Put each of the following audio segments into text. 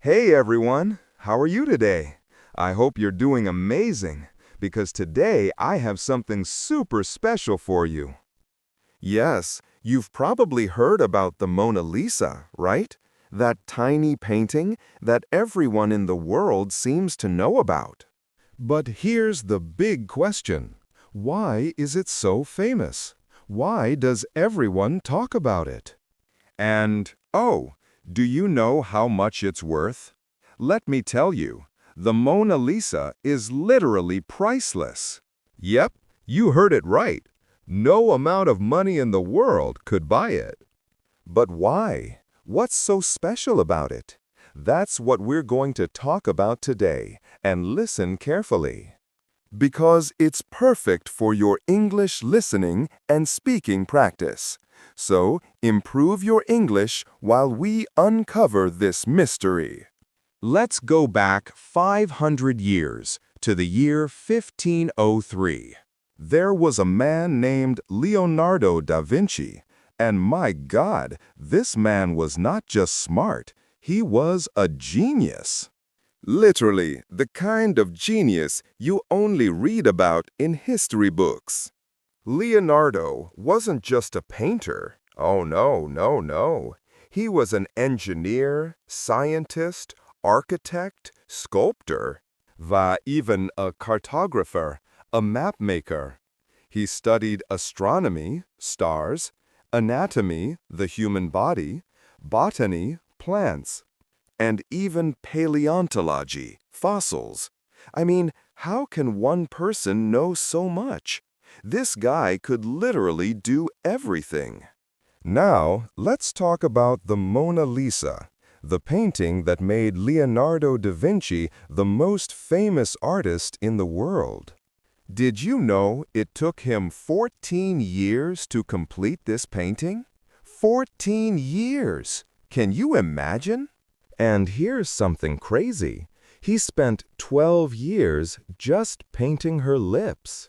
Hey everyone, how are you today? I hope you're doing amazing, because today I have something super special for you. Yes, you've probably heard about the Mona Lisa, right? That tiny painting that everyone in the world seems to know about. But here's the big question. Why is it so famous? Why does everyone talk about it? And, oh, do you know how much it's worth? Let me tell you, the Mona Lisa is literally priceless. Yep, you heard it right. No amount of money in the world could buy it. But why? What's so special about it? That's what we're going to talk about today, and listen carefully. Because it's perfect for your English listening and speaking practice. So, improve your English while we uncover this mystery. Let's go back 500 years to the year 1503. There was a man named Leonardo da Vinci, and my God, this man was not just smart, he was a genius. Literally, the kind of genius you only read about in history books. Leonardo wasn't just a painter. Oh, no, no, no. He was an engineer, scientist, architect, sculptor, even a cartographer, a map maker. He studied astronomy, stars, anatomy, the human body, botany, plants, and even paleontology, fossils. I mean, how can one person know so much? This guy could literally do everything. Now, let's talk about the Mona Lisa, the painting that made Leonardo da Vinci the most famous artist in the world. Did you know it took him 14 years to complete this painting? 14 years! Can you imagine? And here's something crazy. He spent 12 years just painting her lips.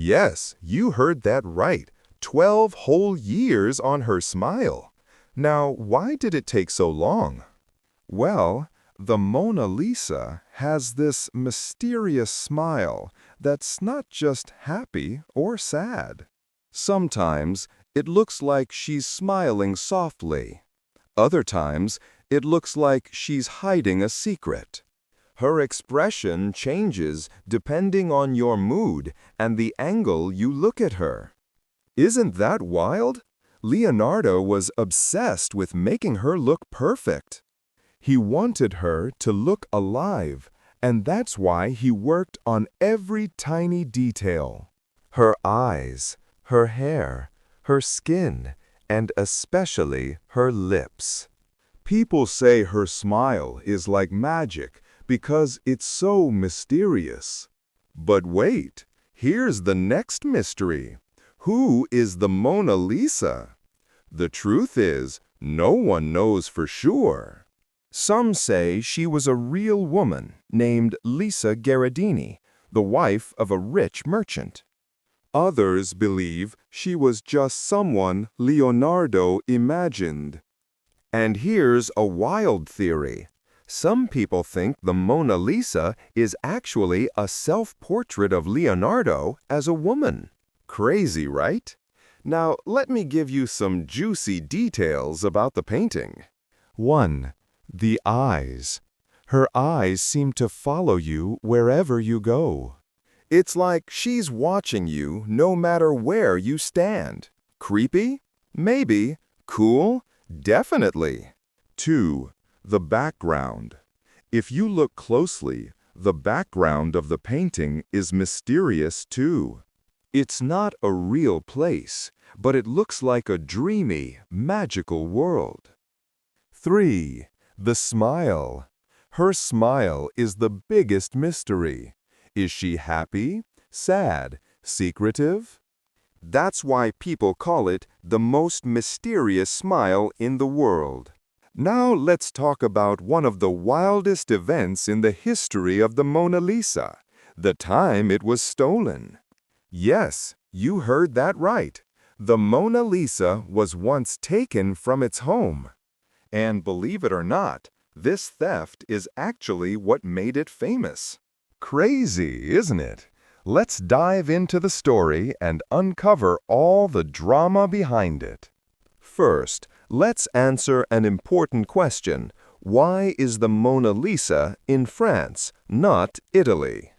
Yes, you heard that right. 12 whole years on her smile. Now, why did it take so long? Well, the Mona Lisa has this mysterious smile that's not just happy or sad. Sometimes it looks like she's smiling softly. Other times, it looks like she's hiding a secret. Her expression changes depending on your mood and the angle you look at her. Isn't that wild? Leonardo was obsessed with making her look perfect. He wanted her to look alive, and that's why he worked on every tiny detail. Her eyes, her hair, her skin, and especially her lips. People say her smile is like magic because it's so mysterious. But wait, here's the next mystery. Who is the Mona Lisa? The truth is, no one knows for sure. Some say she was a real woman named Lisa Gherardini, the wife of a rich merchant. Others believe she was just someone Leonardo imagined. And here's a wild theory. Some people think the Mona Lisa is actually a self-portrait of Leonardo as a woman. Crazy, right? Now, let me give you some juicy details about the painting. 1. The eyes. Her eyes seem to follow you wherever you go. It's like she's watching you no matter where you stand. Creepy? Maybe. Cool? Definitely. 2. The background. If you look closely, the background of the painting is mysterious too. It's not a real place, but it looks like a dreamy, magical world. 3. The smile. Her smile is the biggest mystery. Is she happy, sad, secretive? That's why people call it the most mysterious smile in the world. Now let's talk about one of the wildest events in the history of the Mona Lisa, the time it was stolen. Yes, you heard that right. The Mona Lisa was once taken from its home. And believe it or not, This theft is actually what made it famous. Crazy, isn't it? Let's dive into the story and uncover all the drama behind it. First, let's answer an important question. Why is the Mona Lisa in France, not Italy?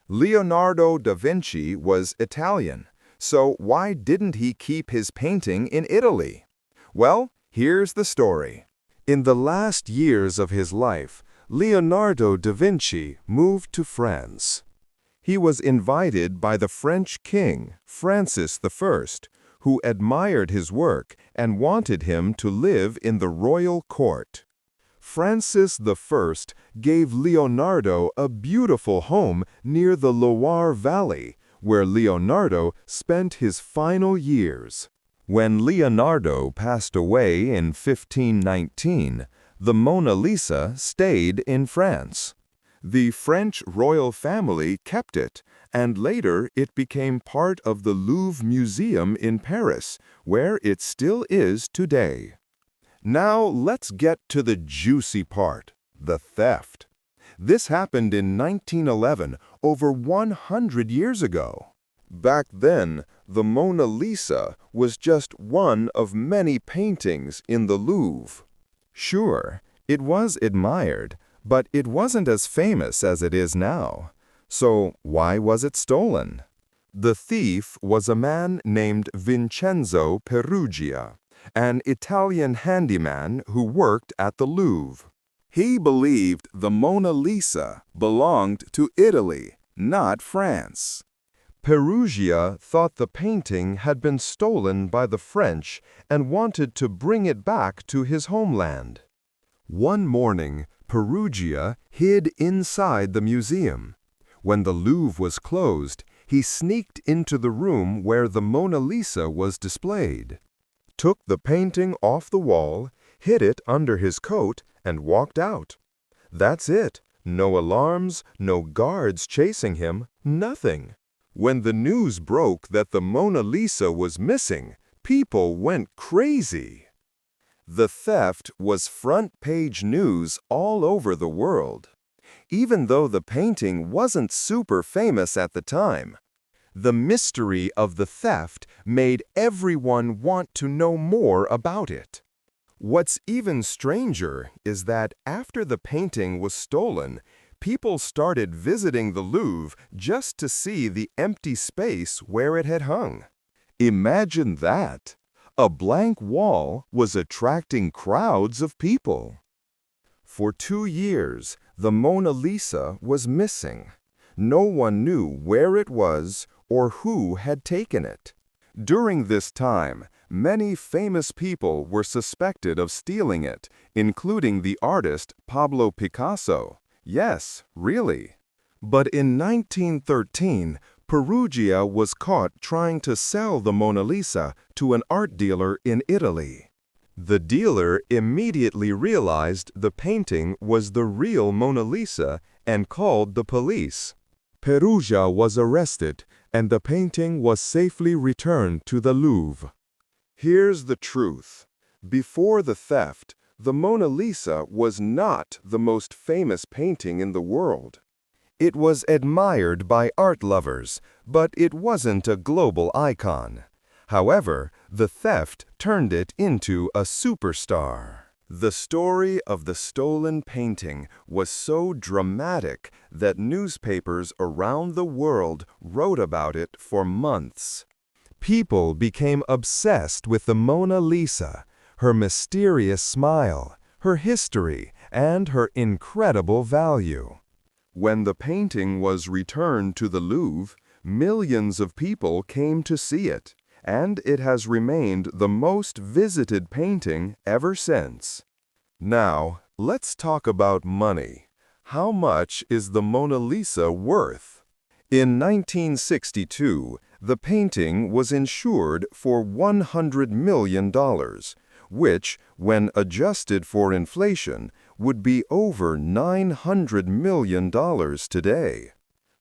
Leonardo da Vinci was Italian, so why didn't he keep his painting in Italy? Well, here's the story. In the last years of his life, Leonardo da Vinci moved to France. He was invited by the French king, Francis I, who admired his work and wanted him to live in the royal court. Francis I gave Leonardo a beautiful home near the Loire Valley, where Leonardo spent his final years. When Leonardo passed away in 1519, the Mona Lisa stayed in France. The French royal family kept it, and later it became part of the Louvre Museum in Paris, where it still is today. Now let's get to the juicy part, the theft. This happened in 1911, over 100 years ago. Back then, the Mona Lisa was just one of many paintings in the Louvre. Sure, it was admired, but it wasn't as famous as it is now. So why was it stolen? The thief was a man named Vincenzo Peruggia, an Italian handyman who worked at the Louvre. He believed the Mona Lisa belonged to Italy, not France. Peruggia thought the painting had been stolen by the French and wanted to bring it back to his homeland. One morning, Peruggia hid inside the museum. When the Louvre was closed, he sneaked into the room where the Mona Lisa was displayed, took the painting off the wall, hid it under his coat, and walked out. That's it. No alarms, no guards chasing him, nothing. When the news broke that the Mona Lisa was missing, people went crazy. The theft was front-page news all over the world. Even though the painting wasn't super famous at the time, the mystery of the theft made everyone want to know more about it. What's even stranger is that after the painting was stolen, people started visiting the Louvre just to see the empty space where it had hung. Imagine that! A blank wall was attracting crowds of people. For 2 years, the Mona Lisa was missing. No one knew where it was or who had taken it. During this time, many famous people were suspected of stealing it, including the artist Pablo Picasso. Yes, really. But in 1913, Peruggia was caught trying to sell the Mona Lisa to an art dealer in Italy. The dealer immediately realized the painting was the real Mona Lisa and called the police. Peruggia was arrested, and the painting was safely returned to the Louvre. Here's the truth. Before the theft, the Mona Lisa was not the most famous painting in the world. It was admired by art lovers, but it wasn't a global icon. However, the theft turned it into a superstar. The story of the stolen painting was so dramatic that newspapers around the world wrote about it for months. People became obsessed with the Mona Lisa, her mysterious smile, her history, and her incredible value. When the painting was returned to the Louvre, millions of people came to see it, and it has remained the most visited painting ever since. Now, let's talk about money. How much is the Mona Lisa worth? In 1962, the painting was insured for $100 million, which, when adjusted for inflation, would be over $900 million today.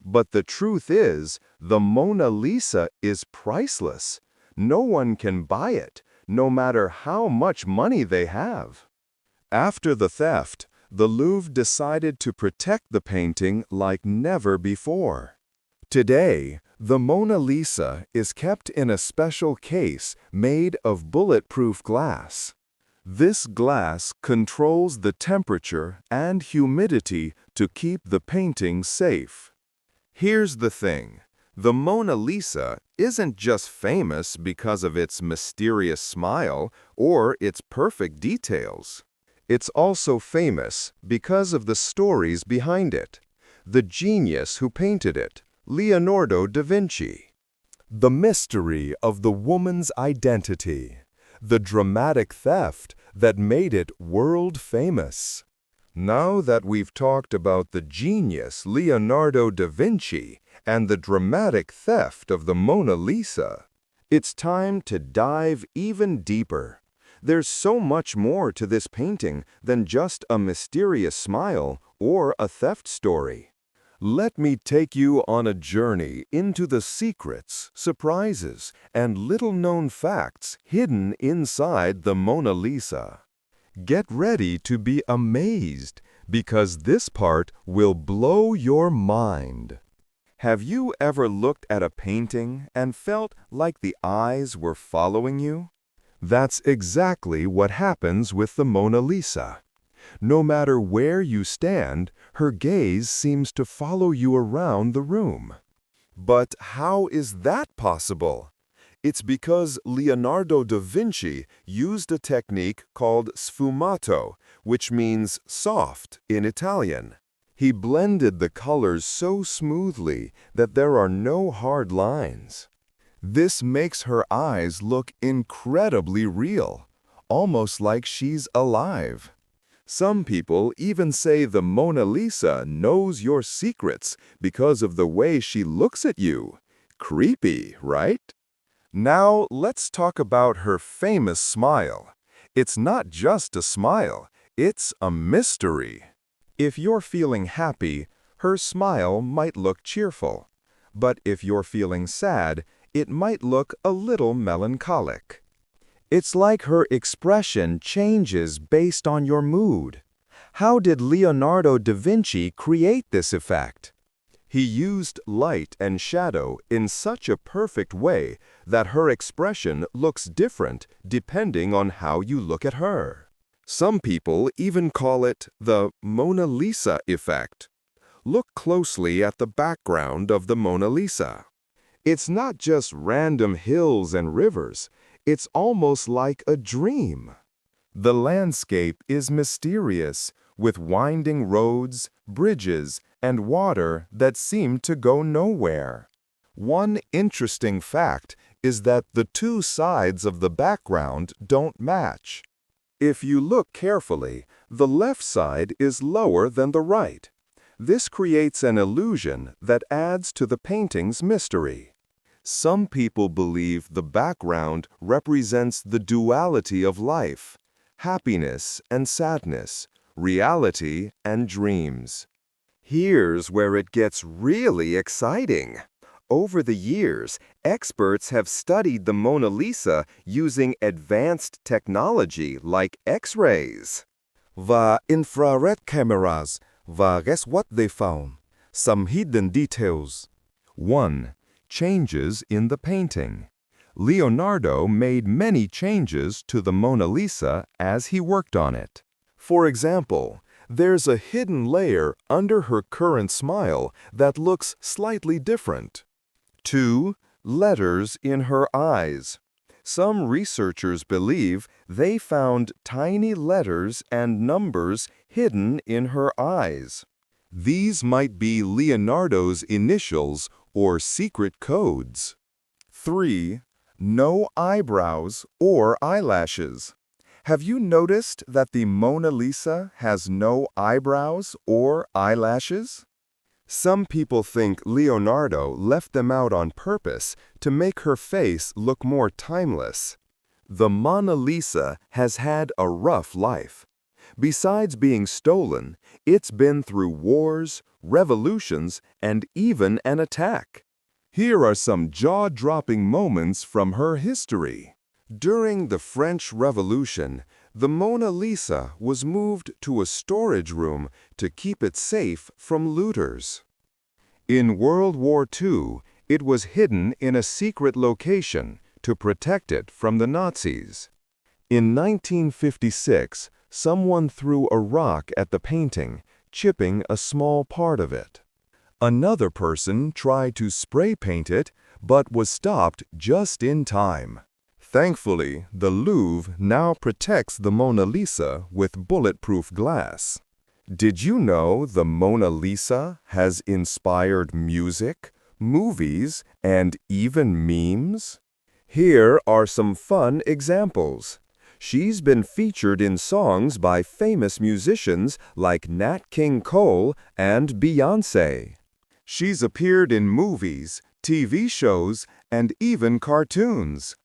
But the truth is, the Mona Lisa is priceless. No one can buy it, no matter how much money they have. After the theft, the Louvre decided to protect the painting like never before. Today, the Mona Lisa is kept in a special case made of bulletproof glass. This glass controls the temperature and humidity to keep the painting safe. Here's the thing. The Mona Lisa isn't just famous because of its mysterious smile or its perfect details. It's also famous because of the stories behind it. The genius who painted it, Leonardo da Vinci. The mystery of the woman's identity. The dramatic theft that made it world famous. Now that we've talked about the genius Leonardo da Vinci and the dramatic theft of the Mona Lisa, it's time to dive even deeper. There's so much more to this painting than just a mysterious smile or a theft story. Let me take you on a journey into the secrets, surprises, and little-known facts hidden inside the Mona Lisa. Get ready to be amazed, because this part will blow your mind. Have you ever looked at a painting and felt like the eyes were following you? That's exactly what happens with the Mona Lisa. No matter where you stand, her gaze seems to follow you around the room. But how is that possible? It's because Leonardo da Vinci used a technique called sfumato, which means soft in Italian. He blended the colors so smoothly that there are no hard lines. This makes her eyes look incredibly real, almost like she's alive. Some people even say the Mona Lisa knows your secrets because of the way she looks at you. Creepy, right? Now let's talk about her famous smile. It's not just a smile, it's a mystery. If you're feeling happy, her smile might look cheerful. But if you're feeling sad, it might look a little melancholic. It's like her expression changes based on your mood. How did Leonardo da Vinci create this effect? He used light and shadow in such a perfect way that her expression looks different depending on how you look at her. Some people even call it the Mona Lisa effect. Look closely at the background of the Mona Lisa. It's not just random hills and rivers. It's almost like a dream. The landscape is mysterious, with winding roads, bridges, and water that seem to go nowhere. One interesting fact is that the two sides of the background don't match. If you look carefully, the left side is lower than the right. This creates an illusion that adds to the painting's mystery. Some people believe the background represents the duality of life, happiness and sadness, reality and dreams. Here's where it gets really exciting. Over the years, experts have studied the Mona Lisa using advanced technology like X-rays. Và infrared cameras, và guess what they found? Some hidden details. 1. Changes in the painting. Leonardo made many changes to the Mona Lisa as he worked on it. For example, there's a hidden layer under her current smile that looks slightly different. 2. Letters in her eyes. Some researchers believe they found tiny letters and numbers hidden in her eyes. These might be Leonardo's initials or secret codes. 3. No eyebrows or eyelashes. Have you noticed that the Mona Lisa has no eyebrows or eyelashes? Some people think Leonardo left them out on purpose to make her face look more timeless. The Mona Lisa has had a rough life. Besides being stolen, it's been through wars, revolutions, and even an attack. Here are some jaw-dropping moments from her history. During the French Revolution, The Mona Lisa was moved to a storage room to keep it safe from looters. In World War II, it was hidden in a secret location to protect it from the Nazis. In 1956, someone threw a rock at the painting, chipping a small part of it. Another person tried to spray paint it, but was stopped just in time. Thankfully, the Louvre now protects the Mona Lisa with bulletproof glass. Did you know the Mona Lisa has inspired music, movies, and even memes? Here are some fun examples. She's been featured in songs by famous musicians like Nat King Cole and Beyoncé. She's appeared in movies, TV shows, and even cartoons.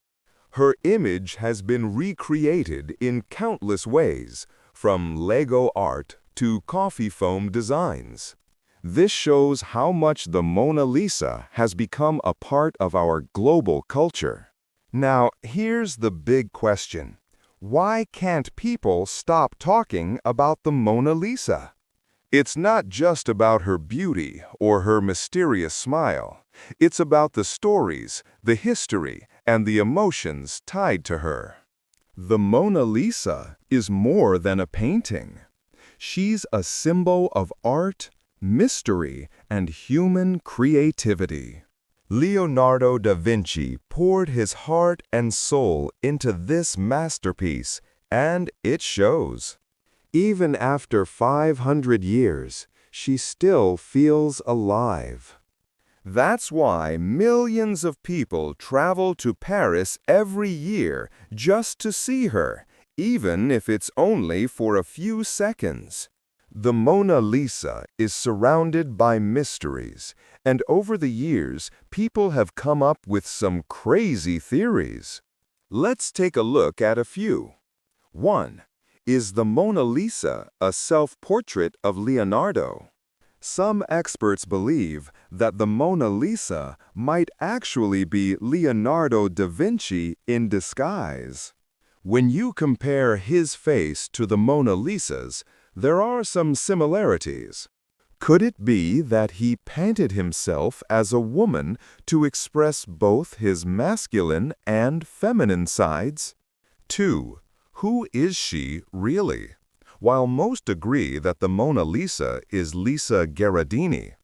Her image has been recreated in countless ways, from Lego art to coffee foam designs. This shows how much the Mona Lisa has become a part of our global culture. Now, here's the big question. Why can't people stop talking about the Mona Lisa? It's not just about her beauty or her mysterious smile. It's about the stories, the history, and the emotions tied to her. The Mona Lisa is more than a painting. She's a symbol of art, mystery, and human creativity. Leonardo da Vinci poured his heart and soul into this masterpiece, and it shows. Even after 500 years, she still feels alive. That's why millions of people travel to Paris every year just to see her, even if it's only for a few seconds. The Mona Lisa is surrounded by mysteries, and over the years, people have come up with some crazy theories. Let's take a look at a few. 1. Is the Mona Lisa a self-portrait of Leonardo? Some experts believe that the Mona Lisa might actually be Leonardo da Vinci in disguise. When you compare his face to the Mona Lisa's, there are some similarities. Could it be that he painted himself as a woman to express both his masculine and feminine sides? 2. Who is she really? While most agree that the Mona Lisa is Lisa Gherardini,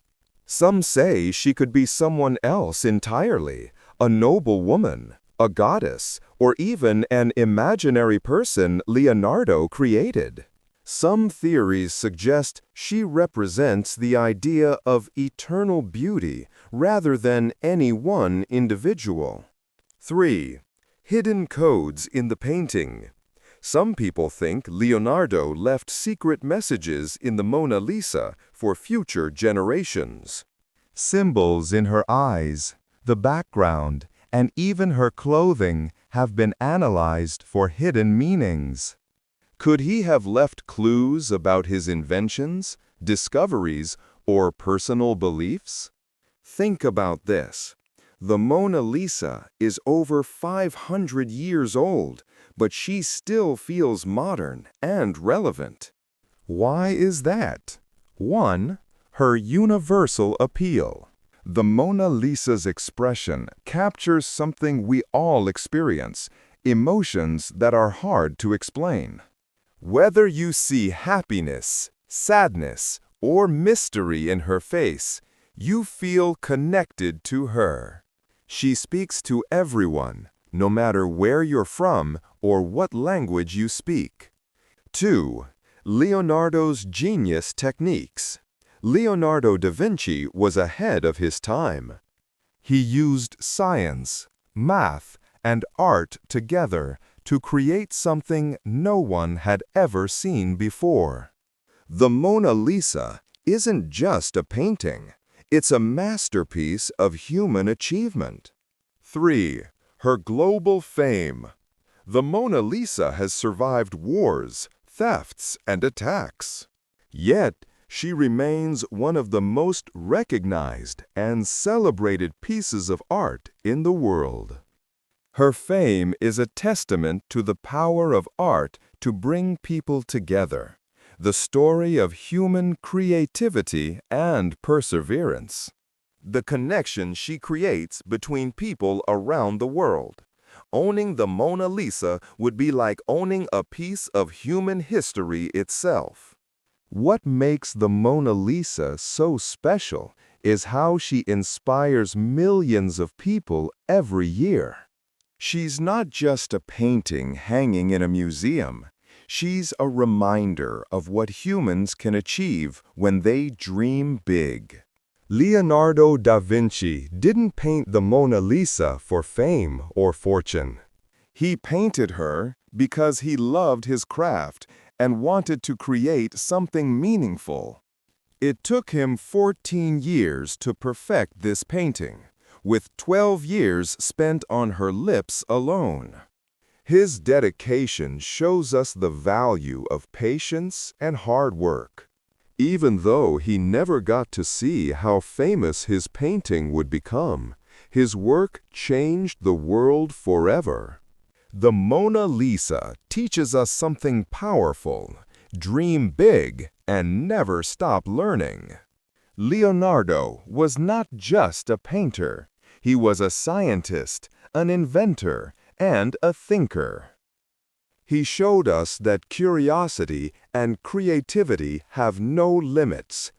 some say she could be someone else entirely, a noble woman, a goddess, or even an imaginary person Leonardo created. Some theories suggest she represents the idea of eternal beauty rather than any one individual. 3. Hidden codes in the painting. Some people think Leonardo left secret messages in the Mona Lisa for future generations. Symbols in her eyes, the background, and even her clothing have been analyzed for hidden meanings. Could he have left clues about his inventions, discoveries, or personal beliefs? Think about this. The Mona Lisa is over 500 years old, but she still feels modern and relevant. Why is that? 1. Her universal appeal. The Mona Lisa's expression captures something we all experience, emotions that are hard to explain. Whether you see happiness, sadness, or mystery in her face, you feel connected to her. She speaks to everyone, no matter where you're from or what language you speak. 2. Leonardo's genius techniques. Leonardo da Vinci was ahead of his time. He used science, math, and art together to create something no one had ever seen before. The Mona Lisa isn't just a painting. It's a masterpiece of human achievement. 3. Her global fame. The Mona Lisa has survived wars, thefts, and attacks. Yet, she remains one of the most recognized and celebrated pieces of art in the world. Her fame is a testament to the power of art to bring people together. The story of human creativity and perseverance. The connection she creates between people around the world. Owning the Mona Lisa would be like owning a piece of human history itself. What makes the Mona Lisa so special is how she inspires millions of people every year. She's not just a painting hanging in a museum. She's a reminder of what humans can achieve when they dream big. Leonardo da Vinci didn't paint the Mona Lisa for fame or fortune. He painted her because he loved his craft and wanted to create something meaningful. It took him 14 years to perfect this painting, with 12 years spent on her lips alone. His dedication shows us the value of patience and hard work. Even though he never got to see how famous his painting would become, his work changed the world forever. The Mona Lisa teaches us something powerful: dream big and never stop learning. Leonardo was not just a painter. He was a scientist, an inventor, and a thinker. He showed us that curiosity and creativity have no limits.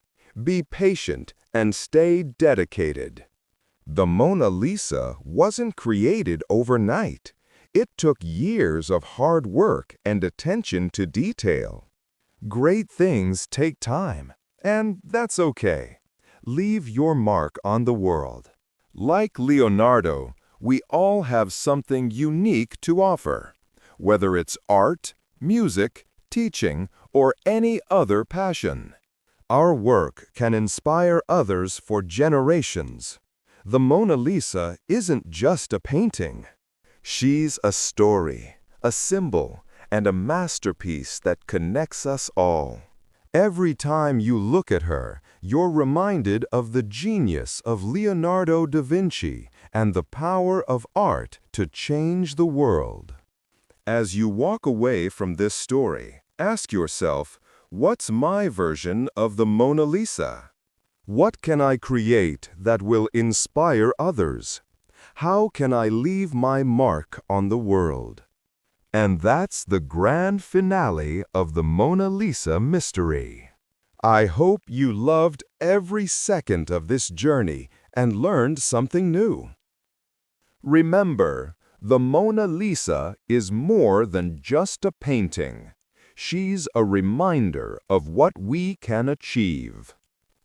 Be patient and stay dedicated. The Mona Lisa wasn't created overnight. It took years of hard work and attention to detail. Great things take time, and that's okay. Leave your mark on the world. Like Leonardo, we all have something unique to offer. Whether it's art, music, teaching, or any other passion. Our work can inspire others for generations. The Mona Lisa isn't just a painting. She's a story, a symbol, and a masterpiece that connects us all. Every time you look at her, you're reminded of the genius of Leonardo da Vinci and the power of art to change the world. As you walk away from this story, ask yourself, what's my version of the Mona Lisa? What can I create that will inspire others? How can I leave my mark on the world? And that's the grand finale of the Mona Lisa mystery. I hope you loved every second of this journey and learned something new. Remember, the Mona Lisa is more than just a painting. She's a reminder of what we can achieve.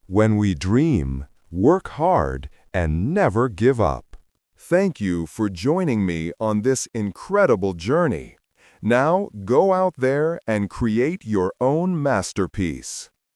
When we dream, work hard, and never give up. Thank you for joining me on this incredible journey. Now go out there and create your own masterpiece.